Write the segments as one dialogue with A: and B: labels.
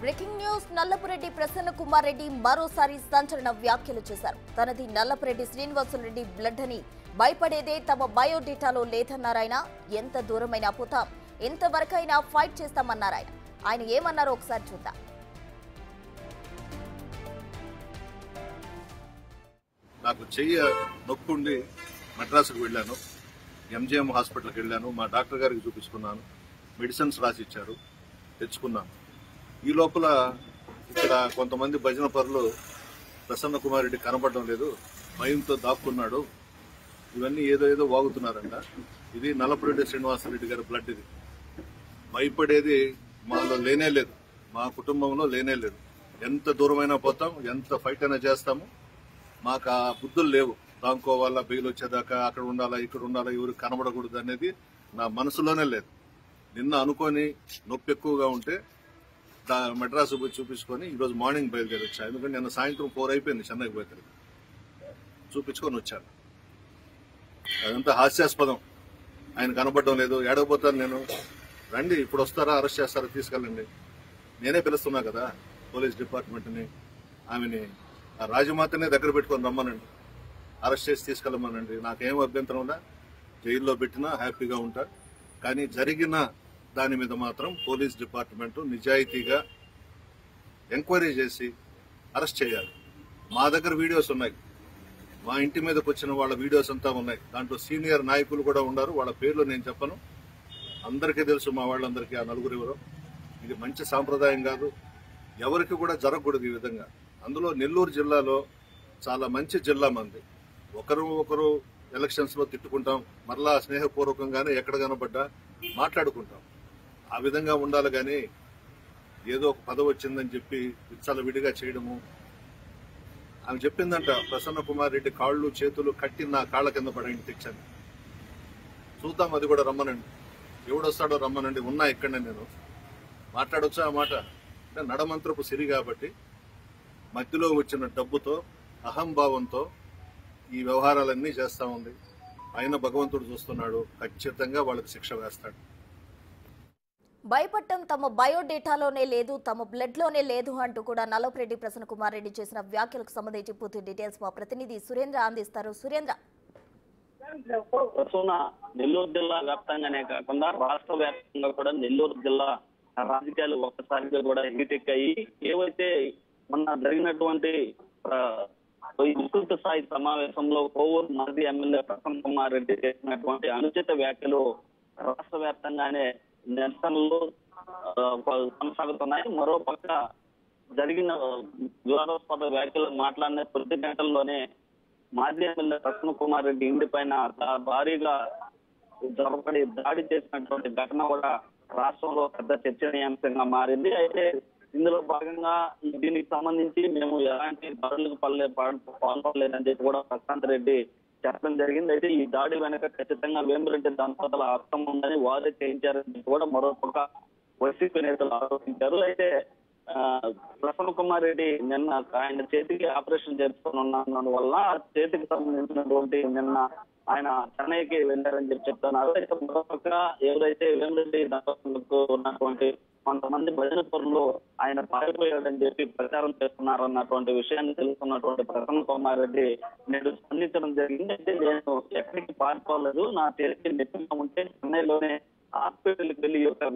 A: Breaking news Nallapureddy Prasanna Kumar Reddy మరోసారి సంచలన వ్యాఖ్యలు చేశారు. తనది నల్లపురెడ్డి శ్రీనివాసులరెడ్డి బ్లడ్ అని భయపడేదే తమ బయోడేటాలో లేదన్నారాయన. ఎంత దూరమైనా పోతాం, ఎంతవరకైనా ఫైట్ చేస్తామన్నారాయన. ఆయన ఏమన్నారో ఒకసారి చూద్దాం.
B: నాకు చెయ్య నొప్పుండి మద్రాసుకు వెళ్ళాను. ఎంజిఎం హాస్పిటల్కి వెళ్ళాను. మా డాక్టర్ గారికి చూపించుకున్నాను. మెడిసిన్స్ రాసిచ్చారు, తెచ్చుకున్నాను. ఈ లోపల ఇక్కడ కొంతమంది భజన పరులు ప్రసన్న కుమార్ రెడ్డి కనపడడం లేదు, భయంతో దాక్కున్నాడు, ఇవన్నీ ఏదో వాగుతున్నారంట. ఇది నల్లపురెడ్డి శ్రీనివాసరెడ్డి గారి బ్లడ్. ఇది భయపడేది మాలో లేనే లేదు, మా కుటుంబంలో లేనే లేదు. ఎంత దూరమైనా పోతాం, ఎంత ఫైట్ అయినా చేస్తాము. మాకు ఆ బుద్ధులు లేవు. దాంకోవాలా, బెయిల్ వచ్చేదాకా అక్కడ ఉండాలా, ఇక్కడ ఉండాలా, ఎవరికి కనబడకూడదు అనేది నా మనసులోనే లేదు. నిన్న అనుకొని నొప్పి ఎక్కువగా ఉంటే మెడ్రాసు పోయి చూపించుకొని ఈరోజు మార్నింగ్ బయలుదేరి వచ్చాను. ఎందుకంటే నిన్న సాయంత్రం 4 అయిపోయింది చెన్నైకి పోయి చూపించుకొని వచ్చాను. అదంతా హాస్యాస్పదం. ఆయన కనబడడం లేదు, ఏడకపోతాను నేను. రండి, ఇప్పుడు వస్తారా, అరెస్ట్ చేస్తారా, తీసుకెళ్ళండి. నేనే పిలుస్తున్నా కదా పోలీస్ డిపార్ట్మెంట్ని, ఆమెని ఆ రాజమాతనే దగ్గర పెట్టుకొని రమ్మనండి, అరెస్ట్ చేసి తీసుకెళ్ళమనండి. నాకేం అభ్యంతరం ఉందా, జైల్లో పెట్టినా హ్యాపీగా ఉంటా. కానీ జరిగిన దాని మీద మాత్రం పోలీస్ డిపార్ట్మెంట్ నిజాయితీగా ఎంక్వైరీ చేసి అరెస్ట్ చేయాలి. మా దగ్గర వీడియోస్ ఉన్నాయి, మా ఇంటి మీదకి వచ్చిన వాళ్ళ వీడియోస్ అంతా ఉన్నాయి. దాంట్లో సీనియర్ నాయకులు కూడా ఉన్నారు. వాళ్ళ పేర్లు నేను చెప్పను, అందరికీ తెలుసు మా వాళ్ళందరికీ. ఆ నలుగురు ఎవరో. ఇది మంచి సాంప్రదాయం కాదు, ఎవరికి కూడా జరగకూడదు ఈ విధంగా. అందులో నెల్లూరు జిల్లాలో చాలా మంచి జిల్లా మంది. ఒకరు ఎలక్షన్స్ లో తిట్టుకుంటాం, మరలా స్నేహపూర్వకంగానే ఎక్కడ కనబడ్డా మాట్లాడుకుంటాం. ఆ విధంగా ఉండాలి. కానీ ఏదో ఒక పదవి వచ్చిందని చెప్పి విచ్చల విడిగా చేయడము. ఆమె చెప్పిందంట, ప్రసన్న కుమార్ రెడ్డి కాళ్ళు చేతులు కట్టి నా కాళ్ళ కింద పడండి తెచ్చాను. చూద్దాం, అది కూడా రమ్మనండి. ఎవడొస్తాడో రమ్మనండి, ఉన్నా ఇక్కడనే నేను. మాట్లాడొచ్చా ఆ మాట? అంటే నడమంత్రపు సిరి కాబట్టి మధ్యలో వచ్చిన డబ్బుతో, అహంభావంతో ఈ వ్యవహారాలన్నీ చేస్తా ఉంది. ఆయన భగవంతుడు చూస్తున్నాడు, ఖచ్చితంగా వాళ్ళకి శిక్ష వేస్తాడు.
A: భయపడటం తమ బయోడేటాలోనే లేదు, తమ బ్లడ్ లోనే లేదు అంటూ కూడా నల్లపురెడ్డి ప్రసన్న కుమార్ రెడ్డి చేసిన వ్యాఖ్యలకు సంబంధించి పూర్తి డీటెయిల్స్ మా ప్రతినిధి సురేంద్ర అందిస్తారు. సురేంద్ర,
C: నెల్లూరు జిల్లా వ్యాప్తంగానే కాకుండా రాష్ట్ర వ్యాప్తంగా కూడా నెల్లూరు జిల్లా రాజకీయాలు ఒక్కసారిగా కూడా హీటెక్కాయి. ఏవైతే మొన్న జరిగినటువంటి విస్తృత స్థాయి సమావేశంలో కోవూరు మాజీ ఎమ్మెల్యే ప్రసన్న కుమార్ రెడ్డి చేసినటువంటి అనుచిత వ్యాఖ్యలు రాష్ట్ర వ్యాప్తంగానే నిరసనలు కొనసాగుతున్నాయి. మరోపక్క జరిగిన వివాదాస్పద వ్యాఖ్యలు మాట్లాడిన కొద్ది గంటల్లోనే మాజీ ఎమ్మెల్యే ప్రసన్న కుమార్ రెడ్డి ఇంటి పైన భారీగా జరపడి దాడి చేసినటువంటి ఘటన కూడా రాష్ట్రంలో పెద్ద చర్చనీయాంశంగా మారింది. అయితే ఇందులో భాగంగా దీనికి సంబంధించి మేము ఎలాంటి దాడులకు పాల్పడలేదని చెప్పి కూడా ప్రశాంత్ రెడ్డి చెప్పడం జరిగింది. అయితే ఈ దాడి వెనక ఖచ్చితంగా వేమిరెడ్డి దంపతుల హస్తం ఉందని వారు చేయించారని కూడా మరోపక్క వైసీపీ నేతలు ఆరోపించారు. అయితే ప్రసన్న కుమార్ రెడ్డి నిన్న ఆయన చేతికి ఆపరేషన్ చేసుకున్న వల్ల చేతికి సంబంధించినటువంటి నిన్న ఆయన చెన్నైకి వెళ్ళారని చెప్పి చెప్తున్నారు. అయితే మరోపక్క ఎవరైతే వేమిరెడ్డి దంపతులకు ఉన్నటువంటి కొంతమంది భజన పరులు ఆయన పారిపోయాడని చెప్పి ప్రచారం చేస్తున్నారన్నటువంటి విషయాన్ని తెలుసుకున్నటువంటి ప్రసన్న కుమార్ రెడ్డి నేడు స్పందించడం జరిగింది. అయితే నేను ఎక్కడికి పారిపోలేదు, నా చేతికి నొప్పిగా ఉంటే చెన్నైలోనే హాస్పిటల్కి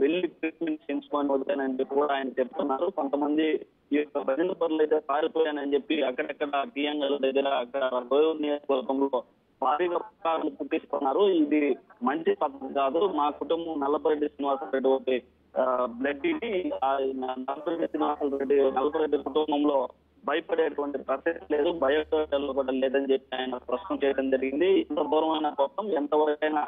C: వెళ్ళి ట్రీట్మెంట్ చేయించుకొని వచ్చానని చెప్పి కూడా ఆయన చెప్తున్నారు. కొంతమంది ఈ యొక్క భజన పరులు అయితే పారిపోయానని చెప్పి అక్కడెక్కడ టీఎంఎల్ దగ్గర, అక్కడ గోయూరు నియోజకవర్గంలో భారీగా పుకార్లు పుట్టిస్తున్నారు. ఇది మంచి పద్ధతి కాదు. మా కుటుంబం నల్లపురెడ్డి శ్రీనివాసరెడ్డి ఒకటి బ్లడ్ ఇది, నల్లపురెడ్డి కుటుంబంలో భయపడేటువంటి ప్రసక్తి లేదు, బయోడేటాలో కూడా లేదని చెప్పి ఆయన ప్రశ్న చేయడం జరిగింది. ఇంత దూరమైన కోసం ఎంతవరకైనా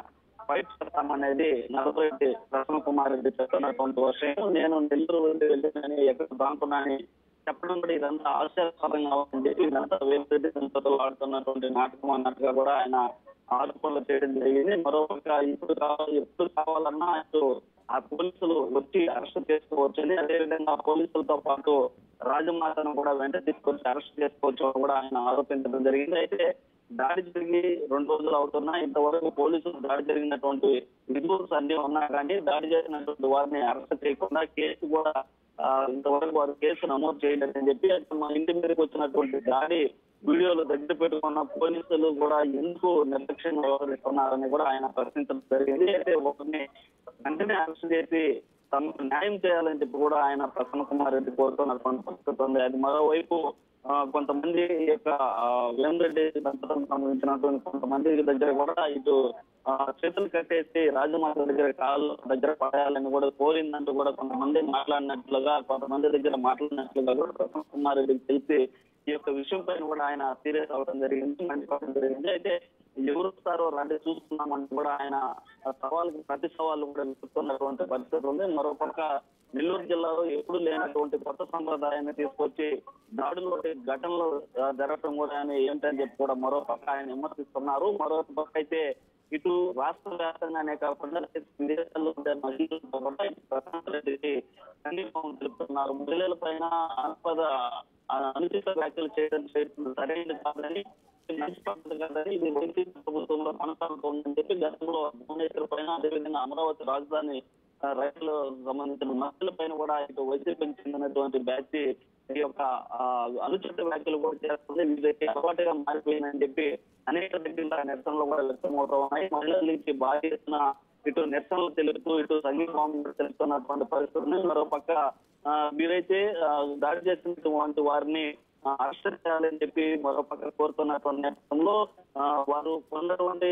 C: ఫైట్ చేస్తామనేది నల్లపురెడ్డి ప్రసన్న కుమార్ రెడ్డి చెప్తున్నటువంటి విషయం. నేను నెల్లూరు వెళ్ళినని ఎక్కడ దాంకున్నాని చెప్పడం కూడా ఇదంతా ఆశ్చర్యకరంగా ఉంది. ఇదంతా వేమిరెడ్డి దంపతులు ఆడుతున్నటువంటి నాటకం అన్నట్టుగా కూడా ఆయన ఆరోపణలు చేయడం జరిగింది. మరోపక్క ఎప్పుడు కావాలన్నా అటు ఆ పోలీసులు వచ్చి అరెస్ట్ చేసుకోవచ్చని, అదేవిధంగా పోలీసులతో పాటు రాజమాతను కూడా వెంట తీసుకొచ్చి అరెస్ట్ చేసుకోవచ్చు కూడా ఆయన ఆరోపించడం జరిగింది. అయితే దాడి జరిగి 2 రోజులు అవుతున్నా ఇంతవరకు పోలీసులు దాడి జరిగినటువంటి విజువల్స్ అన్ని ఉన్నా కానీ దాడి చేసినటువంటి వారిని అరెస్ట్ చేయకుండా కేసు కూడా ఇంతవరకు వారు కేసు నమోదు చేయలేదని చెప్పి మా ఇంటి మీదకి వచ్చినటువంటి దాడి వీడియోలు దగ్గర పెట్టుకున్న పోలీసులు కూడా ఎందుకు నిర్లక్ష్యంగా వ్యవహరిస్తున్నారని కూడా ఆయన ప్రశ్నించడం జరిగింది. అయితే ఒకరిని వెంటనే అరెస్ట్ చేసి తమకు న్యాయం చేయాలని చెప్పి కూడా ఆయన ప్రసన్న కుమార్ రెడ్డి కోరుతున్నటువంటి పరిస్థితి ఉంది. అది మరోవైపు కొంతమంది యొక్క వేమిరెడ్డి దంపతులకు సంబంధించినటువంటి కొంతమంది దగ్గర కూడా ఇటు చేతులు కట్టేసి రాజమాత దగ్గర కాళ్ళు దగ్గర పడేయాలని కూడా కోరిందంటూ కూడా కొంతమంది మాట్లాడినట్లుగా కూడా ప్రసన్న కుమార్ రెడ్డికి తెలిసి ఈ యొక్క విషయం పైన కూడా ఆయన సీరియస్ అవ్వడం జరిగింది, మండిపోవడం జరిగింది. అయితే ఎవరు వస్తారో రండి చూస్తున్నామంటూ కూడా ఆయన సవాళ్ళకి ప్రతి సవాళ్ళు కూడా విసురుతున్నటువంటి పరిస్థితి ఉంది. మరోపక్క నెల్లూరు జిల్లాలో ఎప్పుడు లేనటువంటి కొత్త సంప్రదాయాన్ని తీసుకొచ్చి దాడులు ఘటనలు జరగడం కూడా ఏంటని చెప్పి కూడా మరోపక్క ఆయన విమర్శిస్తున్నారు. మరోపక్క అయితే ఇటు రాష్ట్ర వ్యాప్తంగానే కాకుండా విదేశాల్లో ఉండే మహిళలతో కూడా ప్రశాంత్ రెడ్డికి సంఘీభావం తెలుపుతున్నారు. మహిళల పైన అనుచిత వ్యాఖ్యలు చేయడం సరైనది కాదని, మంచి పద్ధతి కాదని, ఇది వైసీపీ ప్రభుత్వంలో కొనసాగుతోందని చెప్పి గతంలో భువనేశ్వర్ పైన అదేవిధంగా అమరావతి రాజధాని రైతులకు సంబంధించిన మహిళల పైన కూడా ఇటు వైసీపీకి చెందినటువంటి బ్యాచ్ ఈ యొక్క అనుచిత వ్యాఖ్యలు కూడా చేస్తుంది. వీళ్ళకి అలవాటుగా మారిపోయిందని చెప్పి అనేక దగ్గర నిరసనలు కూడా వ్యక్తమవుతూ ఉన్నాయి. మహిళల నుంచి భారీ ఎత్తున ఇటు నిరసనలు తెలుపుతూ ఇటు సంఘీభావం తెలుపుతున్నటువంటి పరిస్థితులు. మరోపక్క మీరైతే దాడి చేసినటువంటి వారిని అరెస్ట్ చేయాలని చెప్పి మరోపక్క కోరుతున్నటువంటి నేపథ్యంలో వారు పొందినటువంటి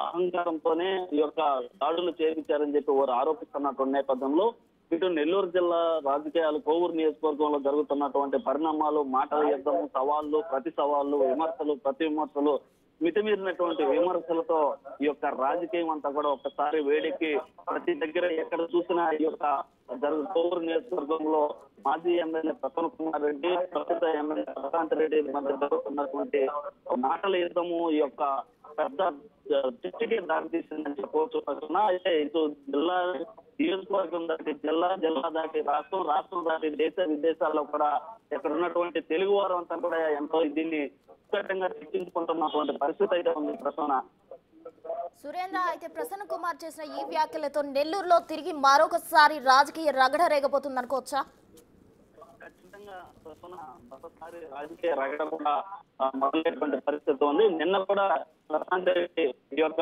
C: అహంకారంతోనే ఈ యొక్క దాడులు చేయించారని చెప్పి వారు ఆరోపిస్తున్నటువంటి నేపథ్యంలో ఇటు నెల్లూరు జిల్లా రాజకీయాలు కోవూరు నియోజకవర్గంలో జరుగుతున్నటువంటి పరిణామాలు, మాటల యుద్ధము, సవాళ్లు, ప్రతి సవాళ్లు, విమర్శలు, ప్రతి విమర్శలు, మితిమీరినటువంటి విమర్శలతో ఈ యొక్క రాజకీయం అంతా కూడా ఒక్కసారి వేడికి ప్రతి దగ్గర ఎక్కడ చూసినా ఈ యొక్క కోవూరు నియోజకవర్గంలో మాజీ ఎమ్మెల్యే ప్రసన్న కుమార్ రెడ్డి, ప్రస్తుత ఎమ్మెల్యే ప్రశాంత్ రెడ్డి మధ్య జరుగుతున్నటువంటి మాటల యుద్ధము ఈ యొక్క పెద్ద చర్చకి దారితీసిందని చెప్పవచ్చు. అయితే ఇటు జిల్లా నియోజకవర్గం దాటి జిల్లా దాటి రాష్ట్రం దాటి దేశ విదేశాల్లో కూడా ఇక్కడ ఉన్నటువంటి తెలుగు వారు అంతా కూడా ఎంతో దీన్ని ఉత్కటంగా చర్చించుకుంటున్నటువంటి పరిస్థితి అయితే ఉంది. ప్రసన్న
A: సురేంద్ర, అయితే ప్రసన్న కుమార్ చేసిన ఈ వ్యాఖ్యలతో నెల్లూరులో తిరిగి మరొకసారి రాజకీయ రగడ రేగబోతుంది అనుకోవచ్చా?
C: ఖచ్చితంగా ప్రసన్న మరోసారి రాజకీయ రగడ కూడా మొదలైనటువంటి పరిస్థితి ఉంది. నిన్న కూడా ప్రశాంత్ రెడ్డి ఈ యొక్క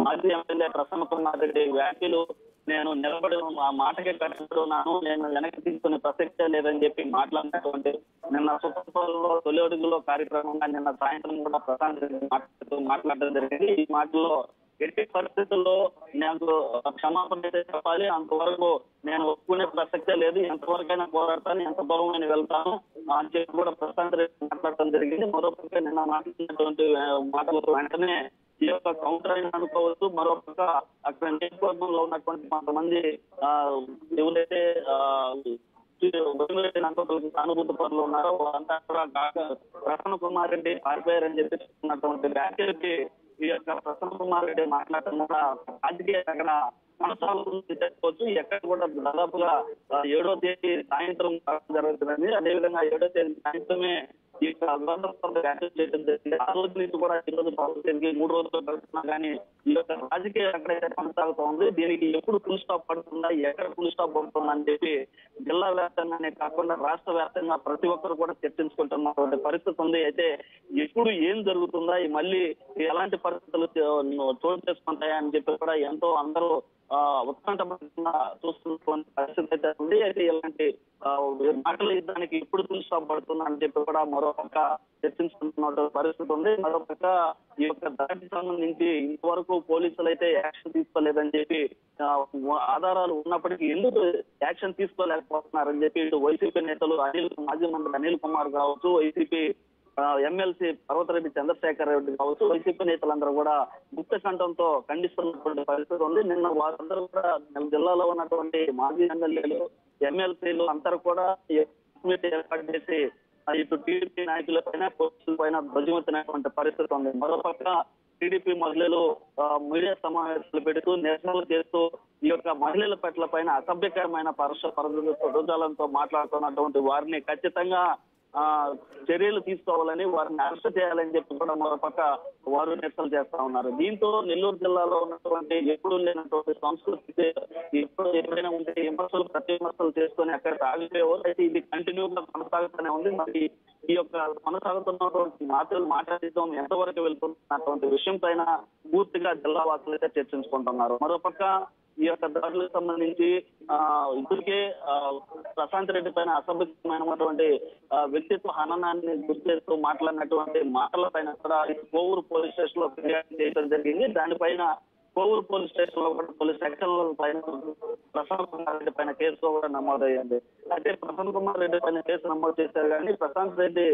C: మాజీ ఎమ్మెల్యే ప్రసన్న కుమార్ రెడ్డి వ్యాఖ్యలు నేను నిలబడి ఆ మాటకే కట్టుబడి ఉన్నాను, నేను వెనక్కి తీసుకునే ప్రసక్తే లేదని చెప్పి మాట్లాడినటువంటి నిన్న సుప్రీంలో తొలి అడుగులో కార్యక్రమంగా నిన్న సాయంత్రం కూడా ప్రశాంత్ రెడ్డి మాట్లాడడం జరిగింది. ఈ మాటల్లో ఎట్టి పరిస్థితుల్లో నాకు క్షమాపణ అయితే చెప్పాలి, అంతవరకు నేను ఒప్పుకునే ప్రసక్తే లేదు, ఎంతవరకైనా పోరాడతాను, ఎంత దూరమైన వెళ్తాను అని చెప్పి కూడా ప్రశాంత్ రెడ్డి మాట్లాడటం జరిగింది. మరోపక్క నిన్న మాట్లాడినటువంటి మాటలకు వెంటనే ఈ యొక్క కౌంటర్ అయినా అనుకోవచ్చు. మరొక అక్కడ నియోజకవర్గంలో ఉన్నటువంటి కొంతమంది ఎవరైతే సానుభూతి పనులు ఉన్నారో వాళ్ళంతా కూడా ప్రసన్న కుమార్ రెడ్డి పారిపోయారని చెప్పి చెప్తున్నటువంటి వ్యాఖ్యలకి ఈ యొక్క ప్రసన్న కుమార్ రెడ్డి మాట్లాడటం కూడా రాజకీయ అక్కడ కొనసాగుతుంది చెప్పుకోవచ్చు. ఎక్కడ కూడా దాదాపుగా 7వ తేదీ సాయంత్రం జరుగుతుందని, అదేవిధంగా 7వ తేదీ సాయంత్రమే ఈ యొక్క వ్యాఖ్యలు చేయడం జరిగింది. ఆ రోజు నుంచి కూడా ఈ రోజు 3 రోజులు గడుస్తున్నా కానీ ఈ యొక్క రాజకీయం ఎక్కడైతే కొనసాగుతూ ఉంది, దీనికి ఎప్పుడు ఫుల్ స్టాప్ పడుతుందా, ఎక్కడ ఫుల్ స్టాప్ పడుతుందా అని చెప్పి జిల్లా వ్యాప్తంగానే కాకుండా రాష్ట్ర వ్యాప్తంగా ప్రతి ఒక్కరు కూడా చర్చించుకుంటున్నటువంటి పరిస్థితి ఉంది. అయితే ఎప్పుడు ఏం జరుగుతుందా, మళ్ళీ ఎలాంటి పరిస్థితులు చోటు చేసుకుంటాయా అని చెప్పి కూడా ఎంతో అందరూ ఉత్కంఠంగా చూస్తున్నటువంటి పరిస్థితి అయితే ఉంది. అయితే ఇలాంటి మాటల యుద్ధానికి ఎప్పుడు ఫుల్ స్టాప్ పడుతుందా అని చెప్పి కూడా మరోపక్క చర్చించుకుంటున్న పరిస్థితి ఉంది. మరోపక్క ఈ యొక్క దాడికి సంబంధించి ఇంతవరకు పోలీసులు అయితే యాక్షన్ తీసుకోలేదని చెప్పి ఆధారాలు ఉన్నప్పటికీ ఎందుకు యాక్షన్ తీసుకోలేకపోతున్నారని చెప్పి ఇటు వైసీపీ నేతలు మాజీ మంత్రి అనిల్ కుమార్ కావచ్చు, వైసీపీ ఎమ్మెల్సీ పర్వతరెడ్డి చంద్రశేఖర్ రెడ్డి కావచ్చు, వైసీపీ నేతలందరూ కూడా ముక్త కంఠంతో ఖండిస్తున్నటువంటి పరిస్థితి ఉంది. నిన్న వారందరూ కూడా జిల్లాలో ఉన్నటువంటి మాజీ ఎమ్మెల్యేలు, ఎమ్మెల్సీలు అందరూ కూడా ఏర్పాటు చేసి ఇటు టీడీపీ నాయకుల పైన, పోలీసుల పైన ధ్వజమెత్తినటువంటి పరిస్థితి ఉంది. మరోపక్క టీడీపీ మహిళలు మీడియా సమావేశాలు పెడుతూ నిరసనలు చేస్తూ ఈ యొక్క మహిళల పట్ల పైన అసభ్యకరమైన పరుషాలతో మాట్లాడుతున్నటువంటి వారిని ఖచ్చితంగా చర్యలు తీసుకోవాలని, వారిని అరెస్ట్ చేయాలని చెప్పి కూడా మరోపక్క వారు నిరసనలు చేస్తా ఉన్నారు. దీంతో నెల్లూరు జిల్లాలో ఉన్నటువంటి ఎప్పుడు లేనటువంటి సంస్కృతి ఎప్పుడైనా ఉంటే విమర్శలు ప్రతి విమర్శలు చేసుకొని అక్కడ ఆగిపోయేవారు. అయితే ఇది కంటిన్యూగా కొనసాగుతూనే ఉంది. మరి ఈ యొక్క కొనసాగుతున్నటువంటి మాటలు మాట్లాడటం ఎంతవరకు వెళ్తున్నటువంటి విషయం పైన పూర్తిగా జిల్లా వాసులు అయితే చర్చించుకుంటున్నారు. మరోపక్క ఈ యొక్క దాడులకు సంబంధించి ఇప్పటికే ప్రశాంత్ రెడ్డి పైన అసభ్యమైనటువంటి వ్యక్తిత్వ హననాన్ని గుర్తు చేస్తూ మాట్లాడినటువంటి మాటల పైన కూడా కోవూరు పోలీస్ స్టేషన్ లో ఫిర్యాదు చేయడం జరిగింది. దానిపైన కోవూరు పోలీస్ స్టేషన్ లో కూడా పోలీస్ సెక్షన్ల పైన ప్రశాంత్ కుమార్ రెడ్డి పైన కేసు కూడా నమోదయ్యింది. అయితే ప్రశాంత్ కుమార్ రెడ్డి పైన కేసు నమోదు చేశారు కానీ ప్రశాంత్ రెడ్డి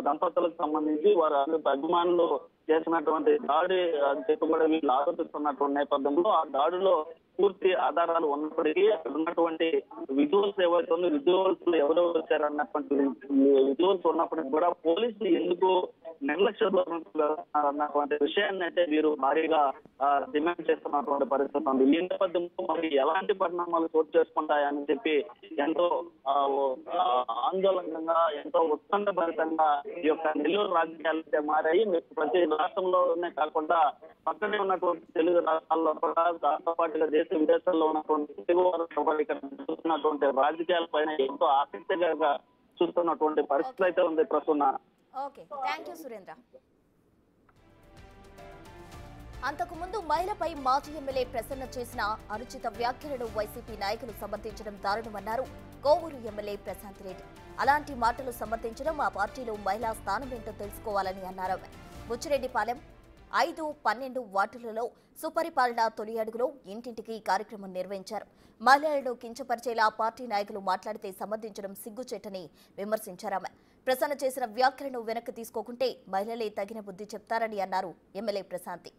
C: దంపతులకు సంబంధించి వారు అభిమానులు చేసినటువంటి దాడి చెప్పి కూడా వీళ్ళు ఆరోపిస్తున్నటువంటి నేపథ్యంలో ఆ దాడిలో పూర్తి ఆధారాలు ఉన్నప్పటికీ అక్కడ ఉన్నటువంటి విజువల్స్ ఏవైతే ఉందో విజువల్స్ ఎవరో వచ్చారన్నటువంటి విజువల్స్ ఉన్నప్పటికీ కూడా పోలీసులు ఎందుకు నిర్లక్ష్య అన్నటువంటి విషయాన్ని అయితే వీరు భారీగా డిమాండ్ చేస్తున్నటువంటి పరిస్థితి ఉంది. ఈ నేపథ్యంలో మరి ఎలాంటి పరిణామాలు చోటు చేసుకుంటాయని చెప్పి ఎంతో ఆందోళనగా ఎంతో ఉత్కంఠభరితంగా ఈ యొక్క నెల్లూరు రాజకీయాలు అయితే మారాయి. ప్రతి రాష్ట్రంలోనే కాకుండా పక్కనే ఉన్నటువంటి తెలుగు రాష్ట్రాల్లో కూడా దాంతో పాటుగా దేశ విదేశాల్లో ఉన్నటువంటి తెలుగు వారు ఇక్కడ చూస్తున్నటువంటి రాజకీయాల పైన ఎంతో ఆసక్తిగా చూస్తున్నటువంటి పరిస్థితి అయితే ఉంది ప్రస్తుతం.
A: Okay, thank you Surendra. అంతకుముందు మహిళపై మాజీ ఎమ్మెల్యే ప్రసన్న చేసిన అనుచిత వ్యాఖ్యలను వైసీపీ నాయకులు సమర్థించడం దారుణమన్నారు కోవూరు ఎమ్మెల్యే ప్రశాంత్ రెడ్డి. అలాంటి మాటలు సమర్థించడం ఆ పార్టీలో మహిళా స్థానం ఏంటో తెలుసుకోవాలని అన్నారు. బుచ్చిరెడ్డిపాలెం 5, 12 వార్డులలో సుపరిపాలన తొలి అడుగులో ఇంటింటికి కార్యక్రమం నిర్వహించారు. మహిళలను కించపరిచేలా పార్టీ నాయకులు మాట్లాడితే సమర్థించడం సిగ్గుచేటని విమర్శించారు. ప్రసన్న చేసిన వ్యాఖ్యలను వెనక్కి తీసుకోకుంటే మహిళలే తగిన బుద్ధి చెప్తారని అన్నారు ఎమ్మెల్యే ప్రశాంతి.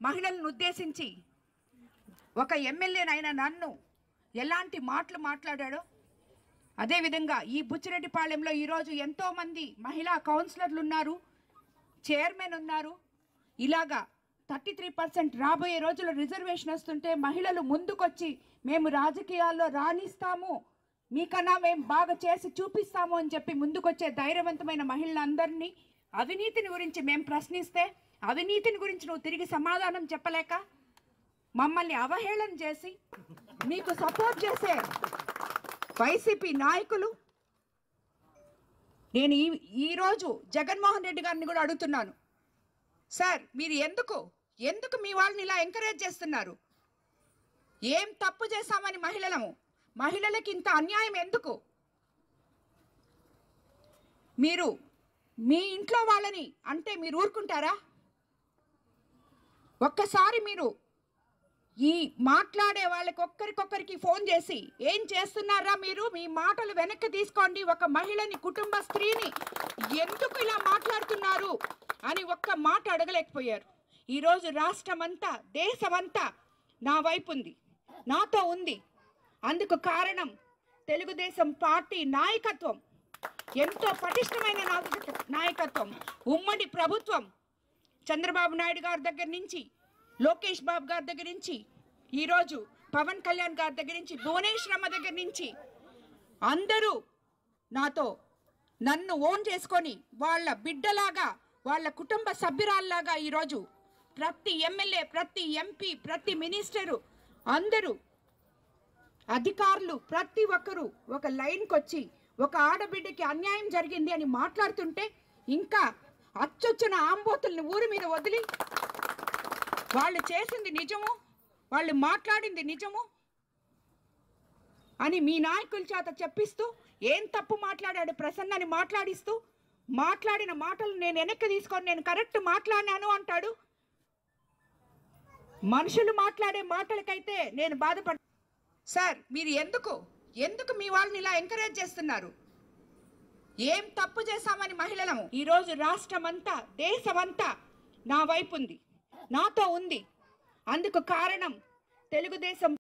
D: మహిళలను ఉద్దేశించి ఒక ఎమ్మెల్యేనైన నన్ను ఎలాంటి మాటలు మాట్లాడాడో అదేవిధంగా ఈ బుచ్చిరెడ్డిపాలెంలో ఈరోజు ఎంతోమంది మహిళా కౌన్సిలర్లు ఉన్నారు, చైర్మన్ ఉన్నారు. ఇలాగా 33% రాబోయే రోజుల్లో రిజర్వేషన్ వస్తుంటే మహిళలు ముందుకొచ్చి మేము రాజకీయాల్లో రాణిస్తాము, మీకన్నా మేము బాగా చేసి చూపిస్తాము అని చెప్పి ముందుకొచ్చే ధైర్యవంతమైన మహిళలందరినీ అవినీతిని గురించి మేము ప్రశ్నిస్తే అవినీతిని గురించి నువ్వు తిరిగి సమాధానం చెప్పలేక మమ్మల్ని అవహేళన చేసి మీకు సపోర్ట్ చేసే వైసీపీ నాయకులు, నేను ఈరోజు జగన్మోహన్ రెడ్డి గారిని కూడా అడుగుతున్నాను, సార్ మీరు ఎందుకు మీ వాళ్ళని ఇలా ఎంకరేజ్ చేస్తున్నారు? ఏం తప్పు చేశామని మహిళలకి ఇంత అన్యాయం ఎందుకు? మీరు మీ ఇంట్లో వాళ్ళని అంటే మీరు ఊరుకుంటారా? ఒక్కసారి మీరు ఈ మాట్లాడే వాళ్ళకి ఒక్కరికొక్కరికి ఫోన్ చేసి ఏం చేస్తున్నారా మీరు, మీ మాటలు వెనక్కి తీసుకోండి, ఒక మహిళని కుటుంబ స్త్రీని ఎందుకు ఇలా మాట్లాడుతున్నారు అని ఒక్క మాట అడగలేకపోయారు. ఈరోజు రాష్ట్రమంతా దేశమంతా నా వైపు ఉంది, నాతో ఉంది. అందుకు కారణం తెలుగుదేశం పార్టీ నాయకత్వం, ఎంతో పటిష్టమైన నాయకత్వం, ఉమ్మడి ప్రభుత్వం. చంద్రబాబు నాయుడు గారి దగ్గర నుంచి, లోకేష్ బాబు గారి దగ్గర నుంచి, ఈరోజు పవన్ కళ్యాణ్ గారి దగ్గర నుంచి, భువనేశ్వరమ్మ దగ్గర నుంచి అందరూ నన్ను ఓన్ చేసుకొని వాళ్ళ బిడ్డలాగా, వాళ్ళ కుటుంబ సభ్యురాల్లాగా ఈరోజు ప్రతి ఎమ్మెల్యే, ప్రతి ఎంపీ, ప్రతి మినిస్టరు, అందరూ అధికారులు ప్రతి ఒక్కరూ ఒక లైన్కి వచ్చి ఒక ఆడబిడ్డకి అన్యాయం జరిగింది అని మాట్లాడుతుంటే ఇంకా అచ్చొచ్చిన ఆంబోతుల్ని ఊరి మీద వదిలి వాళ్ళు చేసింది నిజము, వాళ్ళు మాట్లాడింది నిజము అని మీ నాయకుల చేత చెప్పిస్తూ ఏం తప్పు మాట్లాడాడు ప్రసన్నని మాట్లాడిస్తూ, మాట్లాడిన మాటలు నేను వెనక్కి తీసుకొని నేను కరెక్ట్ మాట్లాడినాను అంటాడు. మనుషులు మాట్లాడే మాటలకైతే నేను బాధపడ. సార్ మీరు ఎందుకు మీ వాళ్ళని ఇలా ఎంకరేజ్ చేస్తున్నారు? ఏం తప్పు చేశామని మహిళలము ఈరోజు రాష్ట్రమంతా దేశమంతా నా వైపు ఉంది, నాతో ఉంది. అందుకు కారణం తెలుగుదేశం